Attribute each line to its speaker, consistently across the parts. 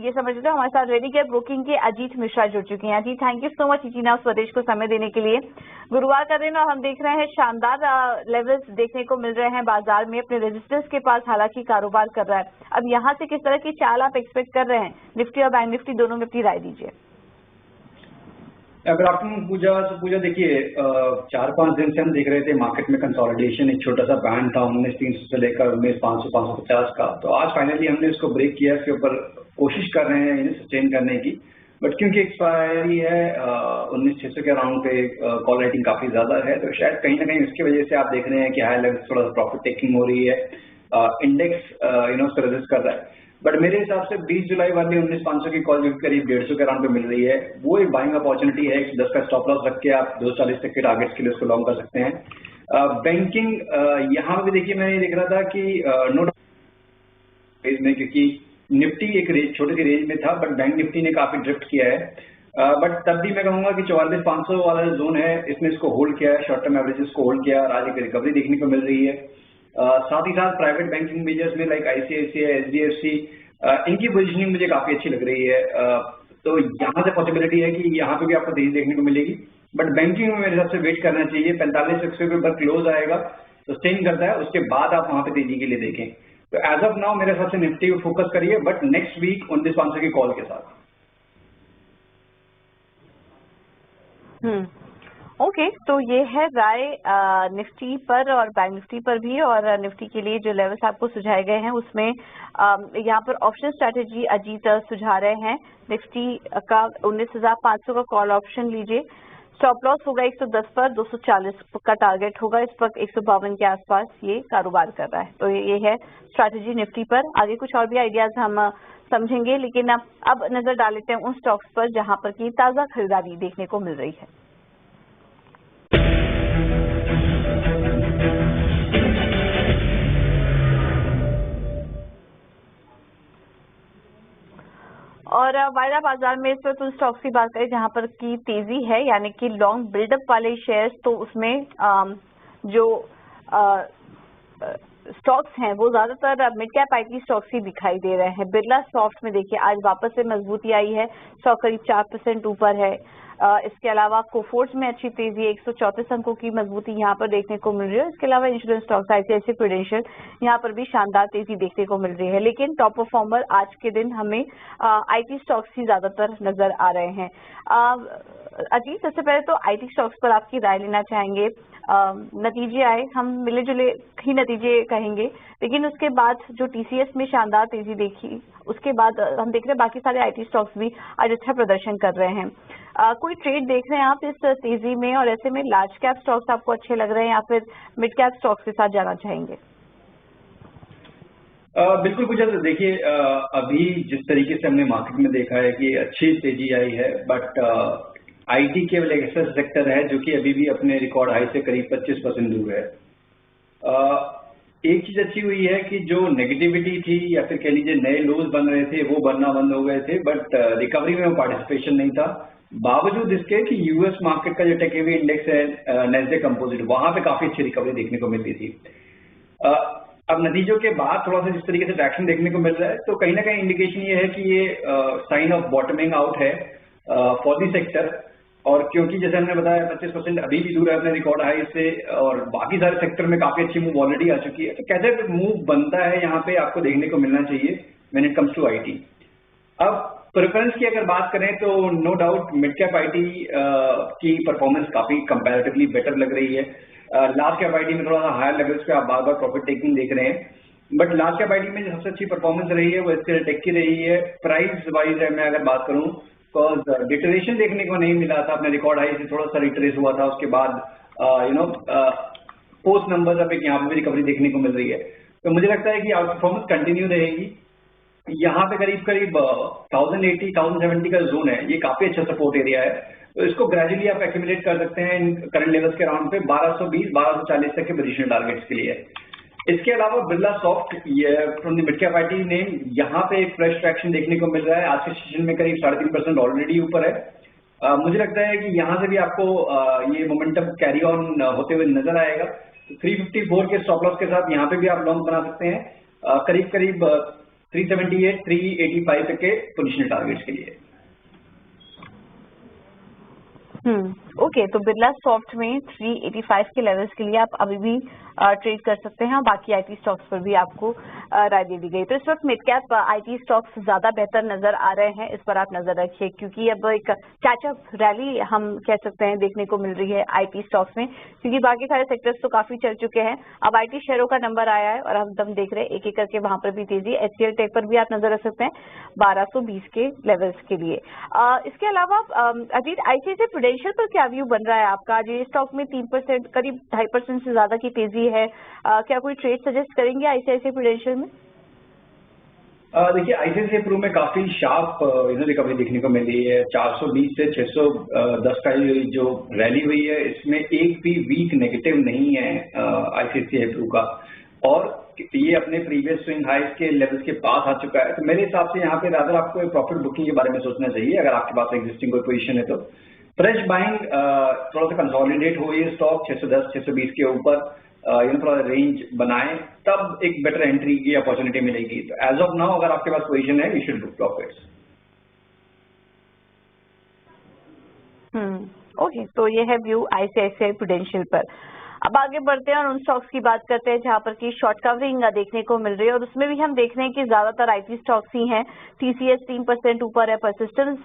Speaker 1: ये समझ लो हमारे साथ रेडी के ब्रोकिंग के अजीत मिश्रा जुड़ चुके हैं। Ajit, thank you so much इटीना स्वदेश को समय देने के लिए। गुरुवार का दिन और हम देख रहे हैं शानदार लेवल्स देखने को मिल रहे हैं बाजार में, अपने रेजिस्टेंस के पास हालांकि कारोबार कर रहा है। अब यहाँ से किस तरह की चाल आप एक्सपेक्ट कर रहे हैं निफ्टी और बैंक निफ्टी दोनों में, अपनी राय दीजिए।
Speaker 2: अगर आपको पूजा देखिए 4-5 दिन से हम देख रहे थे मार्केट में कंसोलिडेशन, एक छोटा सा बैंड था 19,300 से लेकर 19,500-550 का। तो आज फाइनली हमने इसको ब्रेक किया, इसके ऊपर कोशिश कर रहे हैं इन्हें सस्टेन करने की। बट क्योंकि एक्सपायरी है 19,600 के अराउंड पे, कॉल रेटिंग काफी ज्यादा है, तो शायद कहीं ना कहीं इसकी वजह से आप देख रहे हैं कि हाई लेवल थोड़ा प्रॉफिट टेकिंग हो रही है। इंडेक्स उसको रेजिस्ट कर रहा है। बट मेरे हिसाब से 20 जुलाई वाली 19,500 की कॉल जो करीब 150 के अराउंड पे मिल रही है, वो एक बाइंग अपॉर्चुनिटी है। 110 का स्टॉप लॉस रख के आप 240 तक के टारगेट्स के लिए उसको लॉन्ग कर सकते हैं। बैंकिंग यहाँ पे देखिए मैं ये देख रहा था कि नो डाउट में, क्योंकि निफ्टी एक छोटे सी रेंज में था, बट बैंक निफ्टी ने काफी ड्रिफ्ट किया है। बट तब भी मैं कहूंगा कि 44,500 वाला जो जोन है इसमें इसको होल्ड किया है, शॉर्ट टर्म एवरेजेस को होल्ड किया और आज एक रिकवरी देखने को मिल रही है। साथ ही साथ प्राइवेट बैंकिंग मेजर्स में लाइक आईसीआईसीआई, एचडीएफसी, इनकी पोजीशनिंग मुझे काफी अच्छी लग रही है। तो यहाँ से पॉसिबिलिटी है कि यहाँ पे भी आपको तेजी देखने को मिलेगी। बट बैंकिंग में मेरे हिसाब से वेट करना चाहिए। 4500 के ऊपर क्लोज आएगा, सस्टेन करता है, उसके बाद आप वहां पे तेजी के लिए देखें। तो एज ऑफ नाउ मेरे हिसाब से निफ्टी को फोकस करिए, बट नेक्स्ट वीक 19,500 की कॉल के साथ।
Speaker 1: ओके, तो ये है राय निफ्टी पर और बैंक निफ्टी पर भी। और निफ्टी के लिए जो लेवल्स आपको सुझाए गए हैं उसमें यहाँ पर ऑप्शन स्ट्रैटेजी अजीत सुझा रहे हैं। निफ्टी का 19,500 का कॉल ऑप्शन लीजिए, स्टॉप लॉस होगा 110 पर, 240 का टारगेट होगा। इस वक्त 152 के आसपास ये कारोबार कर रहा है। तो ये है स्ट्रैटेजी निफ्टी पर। आगे कुछ और भी आइडियाज हम समझेंगे, लेकिन अब नजर डाल लेते हैं उन स्टॉक्स पर जहां पर की ताजा खरीदारी देखने को मिल रही है। और वायदा बाजार में इस वक्त उन स्टॉक्स की बात करें जहां पर की तेजी है, यानी कि लॉन्ग बिल्डअप वाले शेयर्स, तो उसमें जो स्टॉक्स हैं वो ज्यादातर मिड कैप आईटी स्टॉक्स ही दिखाई दे रहे हैं। बिरला सॉफ्ट में देखिए आज वापस से मजबूती आई है, स्टॉक करीब 4% ऊपर है। इसके अलावा कोफोर्स में अच्छी तेजी, 134 अंकों की मजबूती यहाँ पर देखने को मिल रही है। इसके अलावा इंश्योरेंस स्टॉक्स आईसीआईसीआई प्रूडेंशियल, यहाँ पर भी शानदार तेजी देखने को मिल रही है। लेकिन टॉप परफॉर्मर आज के दिन हमें आईटी स्टॉक्स ही ज्यादातर नजर आ रहे हैं। अजीत, सबसे पहले तो आईटी स्टॉक्स पर आपकी राय लेना चाहेंगे। नतीजे आए, हम मिले जुले ही नतीजे कहेंगे, लेकिन उसके बाद जो टीसीएस में शानदार तेजी देखी, उसके बाद हम देख रहे हैं बाकी सारे आईटी स्टॉक्स भी आज अच्छा प्रदर्शन कर रहे हैं। कोई ट्रेड देख रहे हैं आप इस तेजी में, और ऐसे में लार्ज कैप स्टॉक्स आपको अच्छे लग रहे हैं या फिर मिड कैप स्टॉक्स के साथ जाना चाहेंगे?
Speaker 2: बिल्कुल पूजा, देखिए अभी जिस तरीके से हमने मार्केट में देखा है कि अच्छी तेजी आई है, बट आईटी केवल एक ऐसा सेक्टर है जो कि अभी भी अपने रिकॉर्ड हाई से करीब 25% दूर है। एक चीज अच्छी हुई है कि जो नेगेटिविटी थी या फिर कह लीजिए नए लोज बन रहे थे वो बनना बंद हो गए थे, बट रिकवरी में पार्टिसिपेशन नहीं था। बावजूद इसके कि यूएस मार्केट का जो टेक हेवी इंडेक्स है नैस्डैक कंपोजिट, वहां पे काफी अच्छी रिकवरी देखने को मिलती थी। अब नतीजों के बाद थोड़ा सा जिस तरीके से ट्रैक्शन देखने को मिल रहा है, तो कहीं ना कहीं इंडिकेशन ये है कि ये साइन ऑफ बॉटमिंग आउट है फॉर दी सेक्टर। और क्योंकि जैसे हमने बताया 25% अभी भी दूर है अपने रिकॉर्ड हाई से, और बाकी सारे सेक्टर में काफी अच्छी मूव ऑलरेडी आ चुकी है, तो कैसे मूव बनता है यहाँ पे आपको देखने को मिलना चाहिए when it comes to IT. अब प्रेफरेंस की अगर बात करें तो no doubt mid cap IT की परफॉर्मेंस काफी कंपैरेटिवली बेटर लग रही है। लार्ज कैप आईटी में थोड़ा सा हायर लेवल्स पे आप बार बार प्रॉफिट टेकिंग देख रहे हैं, बट लार्ज कैप आईटी में जो सबसे अच्छी परफॉर्मेंस रही है वो इसके टेक की रही है। प्राइस वाइज मैं अगर बात करूं, बिकॉज डिटरेशन देखने को नहीं मिला था, अपने रिकॉर्ड हाई से थोड़ा सा रिट्रेस हुआ था, उसके बाद पोस्ट नंबर्स अब एक यहाँ पे भी रिकवरी देखने को मिल रही है। तो मुझे लगता है कि आउट परफॉर्मेंस कंटिन्यू रहेगी। यहाँ पे करीब 1080, 1070 का जोन है, ये काफी अच्छा सपोर्ट एरिया है, तो इसको ग्रेजुअली आप एक्यूमुलेट कर सकते हैं इन करंट लेवल्स के अराउंड पे 1220, 1240 तक के पोजीशनल टारगेट्स के लिए। इसके अलावा Birla soft from the mid cap IT name, यहाँ पे एक फ्रेश ट्रैक्शन देखने को मिल रहा है। आज के सेशन में करीब 3.5% ऑलरेडी ऊपर है। मुझे लगता है कि यहाँ से भी आपको ये मोमेंटम कैरी ऑन होते हुए नजर आएगा। तो 354 के स्टॉप लॉस के साथ यहाँ पे भी आप लॉन्ग बना सकते हैं करीब करीब 378 385 के पोजिशनल टारगेट्स के लिए।
Speaker 1: ओके, तो बिरला सॉफ्ट में 385 के लेवल्स के लिए आप अभी भी ट्रेड कर सकते हैं और बाकी आईटी स्टॉक्स पर भी आपको राय दे दी गई। तो इस वक्त मिड कैप आईटी स्टॉक्स ज्यादा बेहतर नजर आ रहे हैं, इस पर आप नजर रखिए, क्योंकि अब एक कैचअप रैली हम कह सकते हैं देखने को मिल रही है आईटी स्टॉक्स में, क्योंकि बाकी सारे सेक्टर्स तो काफी चल चुके हैं। अब आईटी शेयरों का नंबर आया है और हम देख रहे हैं एक एक करके वहां पर भी तेजी। एचसीएल टेक पर भी आप नजर रख सकते हैं 1220 के लेवल्स के लिए। इसके अलावा अजीत, आईसीआईसीआई प्रूडेंशियल पर क्या व्यू बन रहा है आपका? आज ये स्टॉक में 3% करीब 2.5% से ज्यादा की तेजी है, क्या कोई ट्रेड सजेस्ट करेंगे आईसीआईसीआई प्रूडेंशियल में?
Speaker 2: देखिए, आईसीआईसीआई प्रू में काफी शार्प रिकवरी देखने को मिली है। 420 से 610 का जो रैली हुई है, इसमें एक भी वीक नेगेटिव नहीं है आईसीआईसीआई प्रू का, और ये अपने प्रीवियस स्विंग हाइज के लेवल्स के पास आ चुका है। तो मेरे हिसाब से यहाँ पे रादर आपको प्रॉफिट बुकिंग के बारे में सोचना चाहिए। अगर आपके पास एग्जिस्टिंग कोई पोजीशन है तो फ्रेश बाइंग थोड़ा सा कंसोलिडेट हो, ये स्टॉक 610 620 के ऊपर थोड़ा रेंज बनाए, तब एक बेटर एंट्री की अपॉर्चुनिटी मिलेगी। तो एज ऑफ नाउ अगर आपके पास पोजीशन है, you should book profits.
Speaker 1: Okay, तो ये है व्यू आईसीआईसीआई प्रूडेंशियल पर। अब आगे बढ़ते हैं और उन स्टॉक्स की बात करते हैं जहां पर की शॉर्ट कवरिंग देखने को मिल रही है, और उसमें भी हम देख रहे हैं कि ज्यादातर आईटी स्टॉक्स ही हैं। टीसीएस 3% ऊपर है, परसिस्टेंट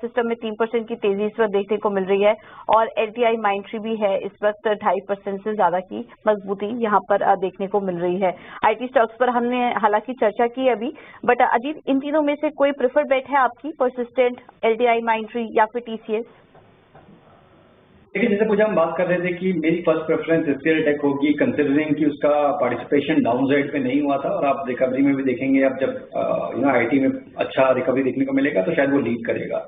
Speaker 1: सिस्टम में 3% की तेजी इस वक्त देखने को मिल रही है, और एलटीआई माइंट्री भी है इस वक्त 2.5% से ज्यादा की मजबूती यहाँ पर देखने को मिल रही है। आईटी स्टॉक्स पर हमने हालांकि चर्चा की अभी, बट अजीत, इन तीनों में से कोई प्रेफर्ड बेट है आपकी? परसिस्टेंट, एलटीआई माइंट्री या फिर टीसीएस?
Speaker 2: देखिए, जैसे पूजा हम बात कर रहे थे कि मेरी फर्स्ट प्रेफरेंस एचसीएल टेक होगी, कंसिडरिंग कि उसका पार्टिसिपेशन डाउन साइड पे नहीं हुआ था, और आप रिकवरी में भी देखेंगे, अब जब आईटी में अच्छा रिकवरी देखने को मिलेगा तो शायद वो लीड करेगा।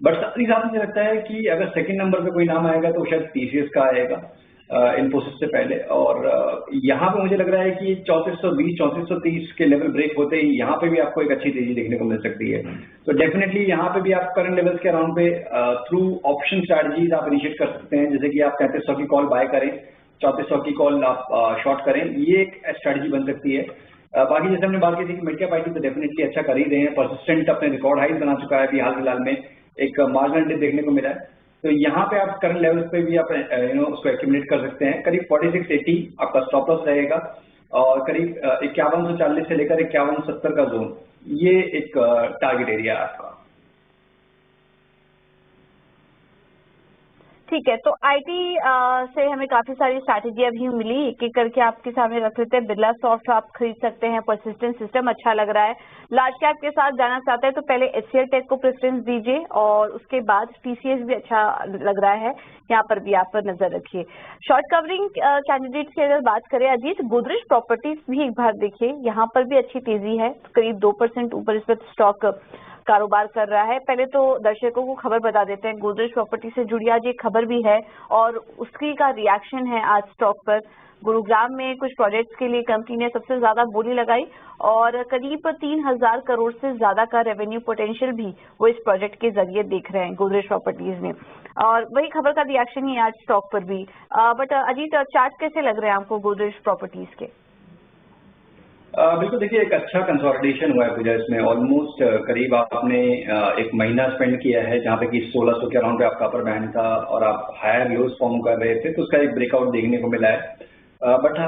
Speaker 2: बट साथ ही साथ मुझे लगता है कि अगर सेकंड नंबर पे कोई नाम आएगा तो शायद टीसीएस का आएगा इन्फोसिस से पहले, और यहाँ पे मुझे लग रहा है कि 3420 3430 के लेवल ब्रेक होते ही यहाँ पे भी आपको एक अच्छी तेजी देखने को मिल सकती है। तो डेफिनेटली यहाँ पे भी आप करंट लेवल्स के अराउंड पे थ्रू ऑप्शन स्ट्रैटेजीज आप इनिशिएट कर सकते हैं, जैसे कि आप 3300 की कॉल बाय करें, 3400 की कॉल आप शॉर्ट करें, ये एक स्ट्रैटेजी बन सकती है। बाकी जैसे हमने बात की थी कि मिड कैप आईटी तो डेफिनेटली अच्छा कर ही रहे हैं, परसिस्टेंट अपने रिकॉर्ड हाई बना चुका है, अभी हाल फिलहाल में एक मार्जिनल डिप देखने को मिला है। तो यहाँ पे आप करंट लेवल्स पे भी आप उसको एक्यूमुलेट कर सकते हैं। करीब 4680 आपका स्टॉप लॉस रहेगा, और करीब 5140 से लेकर 5170 का जोन, ये एक टारगेट एरिया है आपका।
Speaker 1: ठीक है, तो आईटी से हमें काफी सारी स्ट्रैटेजी अभी मिली, एक एक करके आपके सामने रख लेते हैं। बिरला सॉफ्ट आप खरीद सकते हैं, परसिस्टेंट सिस्टम अच्छा लग रहा है। लार्ज कैप के साथ जाना चाहते हैं तो पहले एचसीएल टेक को प्रेफरेंस दीजिए, और उसके बाद टीसीएस भी अच्छा लग रहा है, यहाँ पर भी आप पर नजर रखिए। शॉर्ट कवरिंग कैंडिडेट की अगर बात करें अजीत, गोदरेज प्रॉपर्टीज भी एक बार देखिए, यहाँ पर भी अच्छी तेजी है, करीब 2% ऊपर इस वक्त स्टॉक कारोबार कर रहा है। पहले तो दर्शकों को खबर बता देते हैं, गोदरेज प्रॉपर्टी से जुड़ी आज एक खबर भी है और उसकी का रिएक्शन है आज स्टॉक पर। गुरुग्राम में कुछ प्रोजेक्ट्स के लिए कंपनी ने सबसे ज्यादा बोली लगाई, और करीब 3000 करोड़ से ज्यादा का रेवेन्यू पोटेंशियल भी वो इस प्रोजेक्ट के जरिए देख रहे हैं गोदरेज प्रॉपर्टीज में, और वही खबर का रिएक्शन ही आज स्टॉक पर भी। बट अजीत, चार्ट कैसे लग रहे हैं आपको गोदरेज प्रॉपर्टीज के?
Speaker 2: बिल्कुल, देखिए, एक अच्छा कंसोलिडेशन हुआ है पूजा, इसमें ऑलमोस्ट करीब आपने एक महीना स्पेंड किया है, जहाँ पे कि 1600 के अराउंड पे आपका अपर बैंड था और आप हायर लोज फॉर्म कर रहे थे, तो उसका एक ब्रेकआउट देखने को मिला है। बट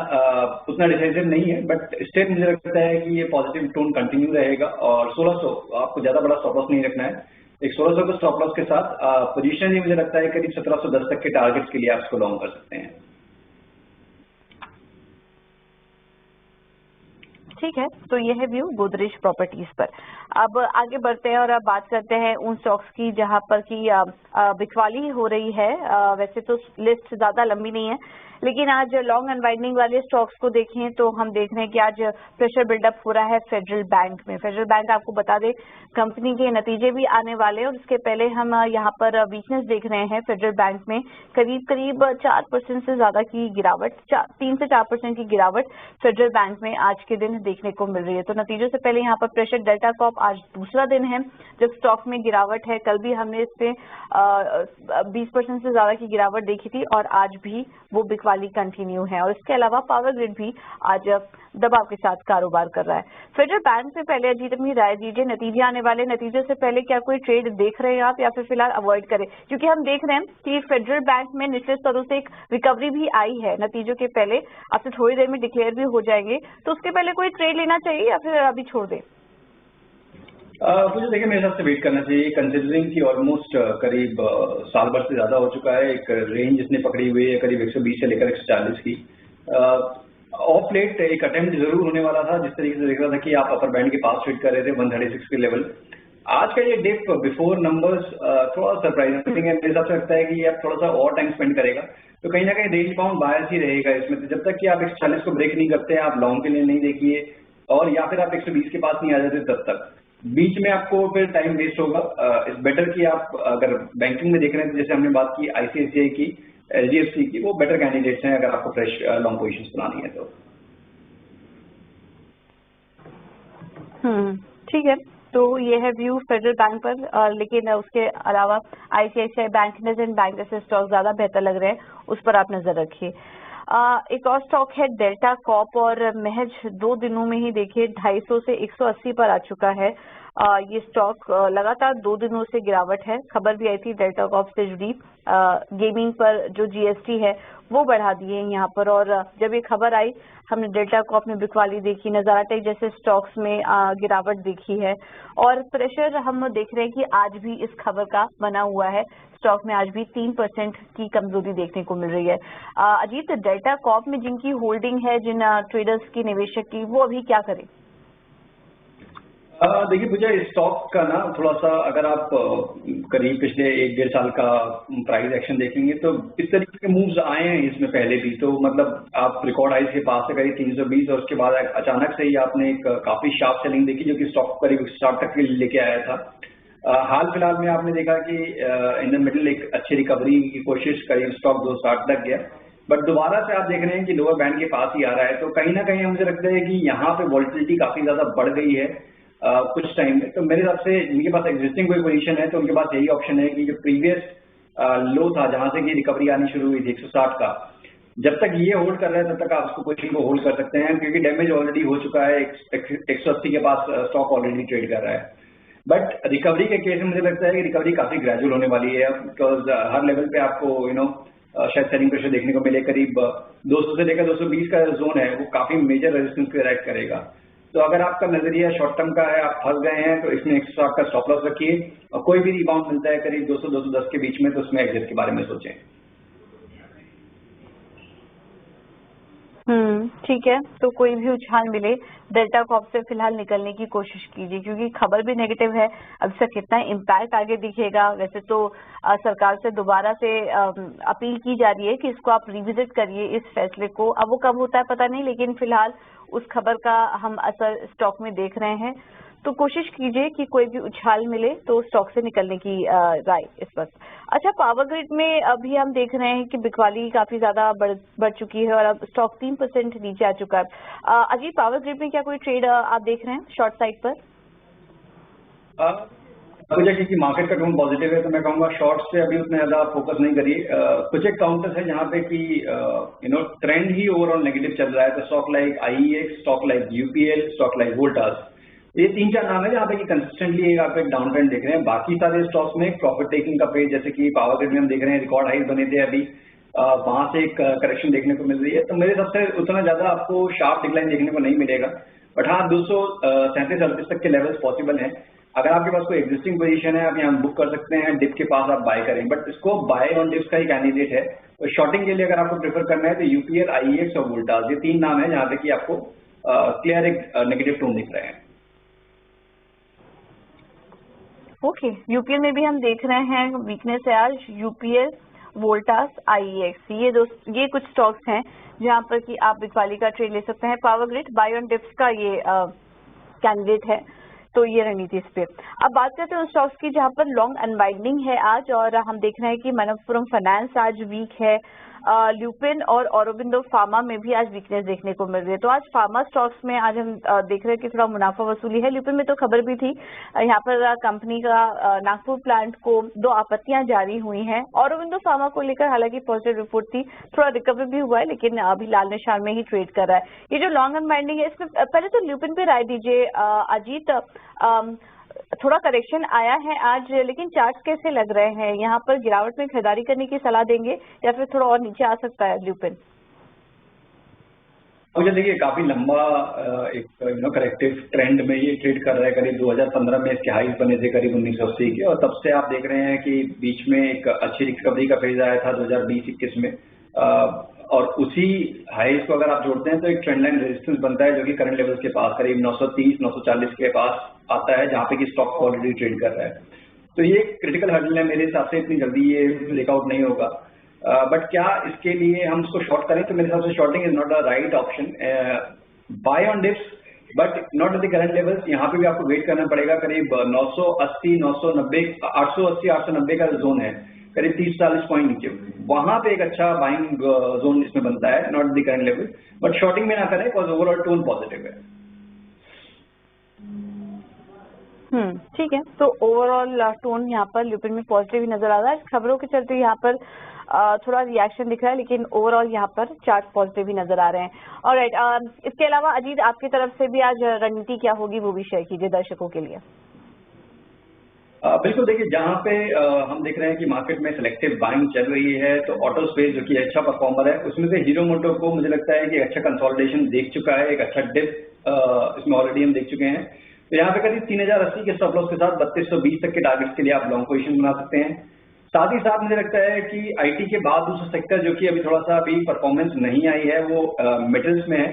Speaker 2: उतना डिसाइसिव नहीं है, बट स्टिल मुझे लगता है कि ये पॉजिटिव टोन कंटिन्यू रहेगा, और 1600 आपको ज्यादा बड़ा स्टॉप लॉस नहीं रखना है। एक 1600 के स्टॉप लॉस के साथ पोजीशन ही मुझे लगता है करीब 1710 तक के टारगेट्स के लिए आप इसको लॉन्ग कर सकते हैं।
Speaker 1: ठीक है, तो ये है व्यू गोदरेज प्रॉपर्टीज पर। अब आगे बढ़ते हैं और अब बात करते हैं उन स्टॉक्स की जहां पर की बिकवाली हो रही है। वैसे तो लिस्ट ज्यादा लंबी नहीं है, लेकिन आज लॉन्ग अनवाइंडिंग वाले स्टॉक्स को देखें तो हम देख रहे हैं कि आज प्रेशर बिल्डअप हो रहा है फेडरल बैंक में। फेडरल बैंक आपको बता दें, कंपनी के नतीजे भी आने वाले हैं, और उसके पहले हम यहाँ पर वीकनेस देख रहे हैं फेडरल बैंक में, करीब 4% से ज्यादा की गिरावट, 3 से 4% की गिरावट फेडरल बैंक में आज के दिन देखने को मिल रही है। तो नतीजों से पहले यहाँ पर प्रेशर डेल्टा कॉर्प आज दूसरा दिन है जब स्टॉक में गिरावट है। कल भी हमने इस पे 20% से ज्यादा की गिरावट देखी थी और आज भी वो बिकवाली कंटिन्यू है। और इसके अलावा पावर ग्रिड भी आज दबाव के साथ कारोबार कर रहा है। फेडरल बैंक से पहले अजीत अपनी राय दीजिए, नतीजे आने वाले, नतीजे से पहले क्या कोई ट्रेड देख रहे हैं आप या फिर फिलहाल अवॉइड करें? क्योंकि हम देख रहे हैं कि फेडरल बैंक में निचले स्तरों से एक रिकवरी भी आई है नतीजों के पहले, अब से थोड़ी देर में डिक्लेयर भी हो जाएंगे, तो उसके पहले कोई ट्रेड लेना चाहिए या फिर अभी छोड़ दें?
Speaker 2: मुझे देखिए मेरे हिसाब से वेट करना चाहिए, कंसिडरिंग कि ऑलमोस्ट करीब साल भर से ज्यादा हो चुका है। एक रेंज इसने पकड़ी हुई है करीब 120 से लेकर 140 की। ऑफ लेट एक अटेम्प्ट जरूर होने वाला था, जिस तरीके से देख रहा था कि आप अपर बैंड के पास ट्रेड कर रहे थे 136 के लेवल। आज का ये डिप बिफोर नंबर्स थोड़ा सरप्राइजिंग है। मेरे हिसाब से लगता है कि आप थोड़ा सा और टाइम स्पेंड करेगा, तो कहीं ना कहीं रेंज बाउंड बायस ही रहेगा इसमें। जब तक कि आप 140 को ब्रेक नहीं करते हैं, आप लॉन्ग के लिए नहीं देखिए, और या फिर आप 120 के पास नहीं आ जाते तब तक बीच में आपको फिर टाइम वेस्ट होगा। इट्स बेटर कि आप अगर बैंकिंग में देख रहे हैं, जैसे हमने बात की आईसीआईसीआई की, एचडीएफसी की, वो बेटर कैंडिडेट्स हैं अगर आपको फ्रेश लॉन्ग पोजीशंस बनानी है तो।
Speaker 1: ठीक है, तो ये है व्यू फेडरल बैंक पर, लेकिन उसके अलावा आईसीआईसीआई बैंक, नेजेंट बैंक जैसे स्टॉक ज्यादा बेहतर लग रहे हैं, उस पर आप नजर रखिए। एक और स्टॉक है डेल्टा कॉर्प, और महज 2 दिनों में ही देखिए 250 से 180 पर आ चुका है। ये स्टॉक लगातार 2 दिनों से गिरावट है। खबर भी आई थी डेल्टा कॉर्प से जुड़ी, गेमिंग पर जो जीएसटी है वो बढ़ा दिए यहाँ पर, और जब ये खबर आई हमने डेल्टा कॉर्प में बिकवाली देखी, नजारा टेक जैसे स्टॉक्स में गिरावट देखी है, और प्रेशर हम देख रहे हैं कि आज भी इस खबर का बना हुआ है। स्टॉक में आज भी 3% की कमजोरी देखने को मिल रही है। अजीत, डेल्टा कॉर्प में जिनकी होल्डिंग है, जिन ट्रेडर्स की, निवेशक की, वो अभी क्या करें?
Speaker 2: देखिए मुझे स्टॉक का ना थोड़ा सा, अगर आप करीब पिछले 1-1.5 साल का प्राइस एक्शन देखेंगे तो इस तरीके के मूव्स आए हैं इसमें पहले भी। तो मतलब आप रिकॉर्ड हाइज के पास से करीब 320 और उसके बाद अचानक से ही आपने एक काफी शार्प सेलिंग देखी, जो कि स्टॉक करीब 60 तक के लेके आया था। हाल फिलहाल में आपने देखा कि इन द मिडिल एक अच्छी रिकवरी की कोशिश, करीब स्टॉक 260 तक गया, बट दोबारा से आप देख रहे हैं कि लोअर बैंड के पास ही आ रहा है। तो कहीं ना कहीं मुझे लगता है कि यहाँ पे वॉलिटिलिटी काफी ज्यादा बढ़ गई है कुछ टाइम में। तो मेरे हिसाब से जिनके पास एग्जिस्टिंग कोई पोजीशन है तो उनके पास यही ऑप्शन है कि जो प्रीवियस लो था जहां से कि रिकवरी आनी शुरू हुई थी 160 का, जब तक ये होल्ड कर रहे हैं तब तक आप उसको पोजीशन को होल्ड कर सकते हैं, क्योंकि डैमेज ऑलरेडी हो चुका है। 180 के पास स्टॉक ऑलरेडी ट्रेड कर रहा है। बट रिकवरी के केस में मुझे लगता है कि रिकवरी काफी ग्रेजुअल होने वाली है, बिकॉज हर लेवल पे आपको शायद सेलिंग प्रेशर देखने को मिले। करीब 200 से लेकर 220 का जोन है वो काफी मेजर रेजिस्टेंस पे एक्ट करेगा। तो अगर आपका नजरिया शॉर्ट टर्म का है, आप फंस गए हैं, तो इसमें 160 का स्टॉप लॉस रखिए, और कोई भी रिबाउंड मिलता है करीब 200-210 के बीच में तो उसमें एग्जिट के बारे में सोचें।
Speaker 1: ठीक है, तो कोई भी उछाल मिले डेल्टा कॉर्प से फिलहाल निकलने की कोशिश कीजिए, क्योंकि खबर भी नेगेटिव है। अब से कितना इम्पैक्ट आगे दिखेगा, वैसे तो सरकार से दोबारा से अपील की जा रही है कि इसको आप रिविजिट करिए इस फैसले को। अब वो कब होता है पता नहीं, लेकिन फिलहाल उस खबर का हम असर स्टॉक में देख रहे हैं। तो कोशिश कीजिए कि कोई भी उछाल मिले तो स्टॉक से निकलने की राय इस वक्त। अच्छा, पावर ग्रिड में अभी हम देख रहे हैं कि बिकवाली काफी ज्यादा बढ़ चुकी है और अब स्टॉक 3% नीचे आ चुका है। अजीत, पावर ग्रिड में क्या कोई ट्रेड आप देख रहे हैं शॉर्ट साइड पर?
Speaker 2: क्योंकि मार्केट का टोन पॉजिटिव है तो मैं कहूंगा शॉर्ट से अभी उतना ज्यादा फोकस नहीं करिए। कुछ एक काउंटर्स है जहां पे कि ट्रेंड ही ओवरऑल नेगेटिव चल रहा है। तो stock like IEX, stock like UPL, stock like Voltas, ये 3-4 नाम है जहाँ पे कि कंसिस्टेंटली आप एक डाउन ट्रेंड देख रहे हैं। बाकी सारे स्टॉक्स में प्रॉफिट टेकिंग का पेज, जैसे कि पावर ग्रिड में हम देख रहे हैं रिकॉर्ड हाइज बने थे अभी, वहां से एक करेक्शन देखने को मिल रही है। तो मेरे हिसाब से उतना ज्यादा आपको शार्प डिक्लाइन देखने को नहीं मिलेगा, बट हाँ 237-38 तक के लेवल्स पॉसिबल हैं। अगर आपके पास कोई एग्जिस्टिंग पोजीशन है आप यहाँ बुक कर सकते हैं, डिप के पास आप बाय करें, बट इसको बाय ऑन डिप्स का ही कैंडिडेट है। तो शॉर्टिंग के लिए अगर आपको प्रेफर करना है तो यूपीएल, आईईएक्स और वोल्टास, ये 3 नाम है जहाँ पे कि आपको क्लियर एक नेगेटिव टोन दिख रहे हैं।
Speaker 1: ओके, यूपीएल में भी हम देख रहे हैं वीकनेस है आज। यूपीएल, वोल्टास, आईईएक्स, ये कुछ स्टॉक्स हैं जहां पर कि आप बिकवाली का ट्रेड ले सकते हैं। Power grid buy on dips का ये कैंडिडेट है, तो ये रणनीति इस पे। अब बात करते हैं उन स्टॉक्स की जहां पर लॉन्ग अनवाइंडिंग है आज, और हम देख रहे हैं कि मनप्पुरम फाइनेंस आज वीक है। ल्यूपिन और औरोबिंदो फार्मा में भी आज वीकनेस देखने को मिल रही है। तो आज फार्मा स्टॉक्स में आज हम देख रहे हैं कि थोड़ा मुनाफा वसूली है। ल्यूपिन में तो खबर भी थी, यहाँ पर कंपनी का नागपुर प्लांट को 2 आपत्तियां जारी हुई हैं। औरोबिंदो फार्मा को लेकर हालांकि पॉजिटिव रिपोर्ट थी, थोड़ा रिकवरी भी हुआ है, लेकिन अभी लाल निशान में ही ट्रेड कर रहा है। ये जो लॉन्ग अनवाइंडिंग है, इसमें पहले तो ल्यूपिन पे राय दीजिए अजीत। थोड़ा करेक्शन आया है आज, लेकिन चार्ट्स कैसे लग रहे हैं? यहाँ पर गिरावट में खरीदारी करने की सलाह देंगे या फिर थोड़ा और नीचे आ सकता है ल्यूपिन?
Speaker 2: मुझे देखिए काफी लंबा एक करेक्टिव ट्रेंड में ये ट्रेड कर रहा है। करीब 2015 में इसके हाईज बने थे करीब 1980 के, और तब से आप देख रहे हैं कि बीच में एक अच्छी रिकवरी का फेज आया था 2020-21 में, और उसी हाईज को अगर आप जोड़ते हैं तो एक ट्रेंड लाइन रेजिस्टेंस बनता है जो कि करंट लेवल्स के पास करीब 930-940 के पास आता है, जहां पे कि स्टॉक ऑलरेडी ट्रेड कर रहा है। तो ये क्रिटिकल हर्डल है, मेरे हिसाब से इतनी जल्दी ये ब्रेकआउट नहीं होगा। बट क्या इसके लिए हम इसको शॉर्ट करें? तो मेरे हिसाब से shorting is not a right option. Buy on dips but not at the current levels. यहाँ पे भी आपको वेट करना पड़ेगा। करीब 980, 990, 880, 890 का जोन है, करीब 30-40 पॉइंट नीचे, वहां पे एक अच्छा बाइंग जोन इसमें बनता है, not the current level. But shorting में ना करें बिकॉज ओवरऑल टोन पॉजिटिव है।
Speaker 1: ठीक है, तो ओवरऑल टोन यहाँ पर ल्यूपिन में पॉजिटिव ही नजर आ रहा है। खबरों के चलते यहाँ पर थोड़ा रिएक्शन दिख रहा है, लेकिन ओवरऑल यहाँ पर चार्ट पॉजिटिव ही नजर आ रहे हैं। ऑलराइट, इसके अलावा अजीत आपकी तरफ से भी आज रणनीति क्या होगी वो भी शेयर कीजिए दर्शकों के लिए।
Speaker 2: बिल्कुल, देखिए जहां पे हम देख रहे हैं कि मार्केट में सिलेक्टिव बाइंग चल रही है, तो ऑटो स्पेस जो कि अच्छा परफॉर्मर है, उसमें से हीरो मोटो को मुझे लगता है कि अच्छा कंसोलिडेशन देख चुका है, एक अच्छा डिप इसमें ऑलरेडी हम देख चुके हैं। तो यहाँ पे करीब 3080 के स्टॉप लॉस के साथ 3220 तक के टारगेट्स के लिए आप लॉन्ग पोजीशन बना सकते हैं। साथ ही साथ मुझे लगता है कि आईटी के बाद दूसरा सेक्टर जो कि अभी थोड़ा सा अभी परफॉर्मेंस नहीं आई है वो मेटल्स में है।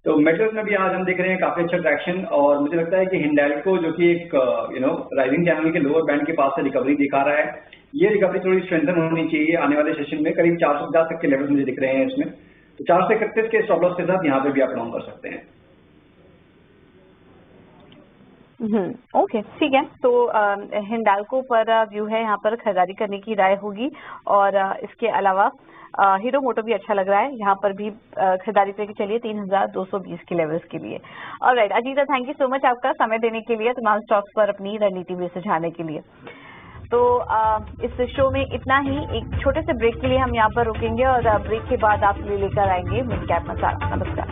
Speaker 2: तो मेटल्स में भी आज हम देख रहे हैं काफी अच्छा ट्रैक्शन, और मुझे लगता है कि हिंडाल्को जो कि एक राइजिंग चैनल के लोअर बैंड के पास से रिकवरी दिखा रहा है, ये रिकवरी थोड़ी स्ट्रेंथन होनी चाहिए आने वाले सेशन में। करीब 450 तक के लेवल मुझे दिख रहे हैं इसमें, तो 431 के स्टॉप लॉस के साथ यहाँ पे भी आप लॉन्ग कर सकते हैं।
Speaker 1: ओके, ठीक है, तो हिंडाल्को पर व्यू है, यहाँ पर खरीदारी करने की राय होगी। और इसके अलावा हीरो मोटो भी अच्छा लग रहा है, यहाँ पर भी खरीदारी करके चलिए 3220 के लेवल्स के लिए। Alright Ajita, thank you so much आपका समय देने के लिए, तमाम स्टॉक्स पर अपनी रणनीति भी सुझाने के लिए। तो इस शो में इतना ही। एक छोटे से ब्रेक के लिए हम यहाँ पर रुकेंगे और ब्रेक के बाद आप लेकर आएंगे मिड कैप मसाला। नमस्कार।